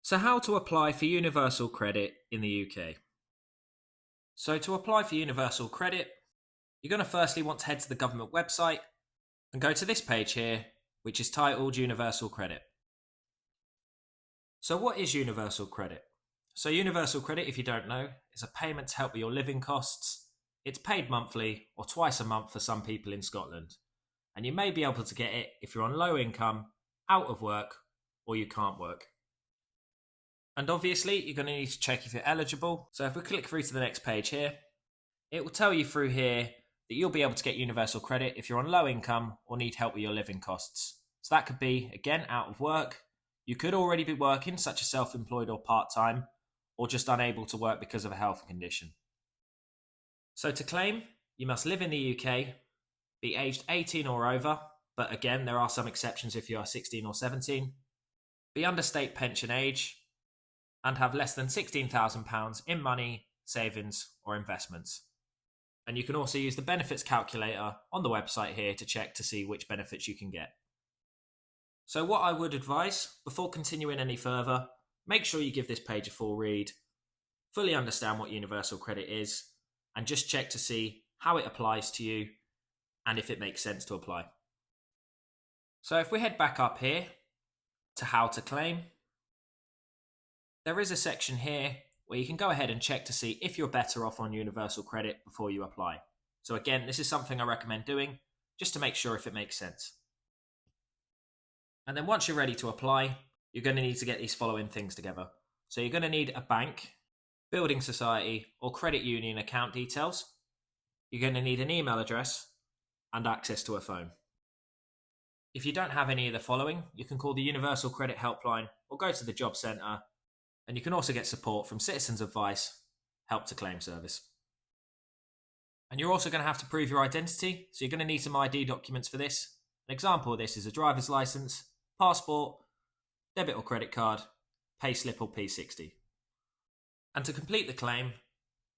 So how to apply for universal credit in the UK? So to apply for universal credit, you're going to firstly want to head to the government website and go to this page here, which is titled Universal Credit. So what is universal credit? So universal credit, if you don't know, is a payment to help with your living costs. It's paid monthly or twice a month for some people in Scotland. And you may be able to get it if you're on low income, out of work, or you can't work. And obviously, you're going to need to check if you're eligible. So if we click through to the next page here, it will tell you through here that you'll be able to get universal credit if you're on low income or need help with your living costs. So that could be, again, out of work. You could already be working, such as self-employed or part-time, or just unable to work because of a health condition. So to claim, you must live in the UK, be aged 18 or over, but again, there are some exceptions if you are 16 or 17, be under state pension age, and have less than £16,000 in money, savings or investments. And you can also use the benefits calculator on the website here to check to see which benefits you can get. So what I would advise, before continuing any further, make sure you give this page a full read, fully understand what universal credit is, and just check to see how it applies to you and if it makes sense to apply. So if we head back up here to how to claim, there is a section here where you can go ahead and check to see if you're better off on universal credit before you apply. So again, this is something I recommend doing just to make sure if it makes sense. And then once you're ready to apply, you're going to need to get these following things together. So you're going to need a bank, building society or credit union account details. You're going to need an email address and access to a phone. If you don't have any of the following, you can call the Universal Credit Helpline or go to the Job Centre. And you can also get support from Citizens Advice, Help to Claim Service. And you're also going to have to prove your identity, so you're going to need some ID documents for this. An example of this is a driver's licence, passport, debit or credit card, payslip or P60. And to complete the claim,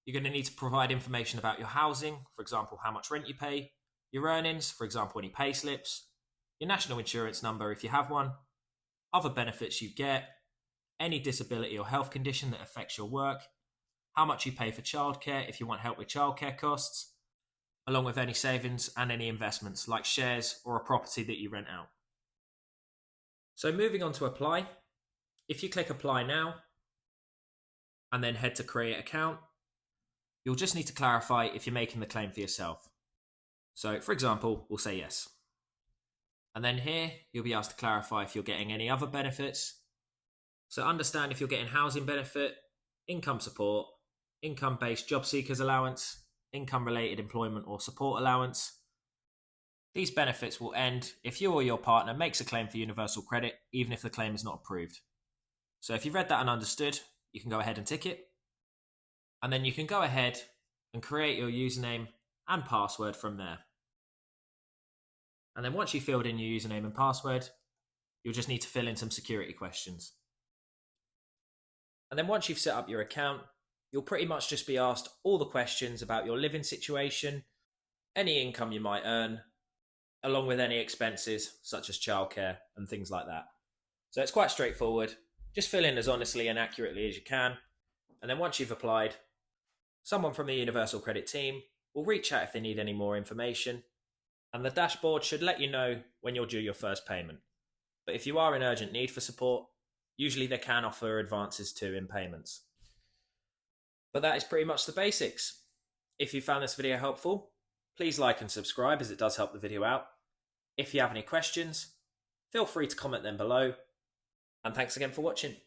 you're going to need to provide information about your housing, for example, how much rent you pay, your earnings, for example, any payslips, your national insurance number if you have one, other benefits you get, any disability or health condition that affects your work, how much you pay for childcare if you want help with childcare costs, along with any savings and any investments like shares or a property that you rent out. So moving on to apply, if you click apply now and then head to create account, you'll just need to clarify if you're making the claim for yourself. So for example, we'll say yes. And then here you'll be asked to clarify if you're getting any other benefits. So understand if you're getting housing benefit, income support, income-based job seekers allowance, income-related employment or support allowance. These benefits will end if you or your partner makes a claim for universal credit, even if the claim is not approved. So if you've read that and understood, you can go ahead and tick it. And then you can go ahead and create your username and password from there. And then once you've filled in your username and password, you'll just need to fill in some security questions. And then once you've set up your account, you'll pretty much just be asked all the questions about your living situation, any income you might earn, along with any expenses such as childcare and things like that. So it's quite straightforward. Just fill in as honestly and accurately as you can. And then once you've applied, someone from the Universal Credit team will reach out if they need any more information. And the dashboard should let you know when you'll due your first payment. But if you are in urgent need for support, usually they can offer advances too in payments. But that is pretty much the basics. If you found this video helpful, please like and subscribe as it does help the video out. If you have any questions, feel free to comment them below. And thanks again for watching.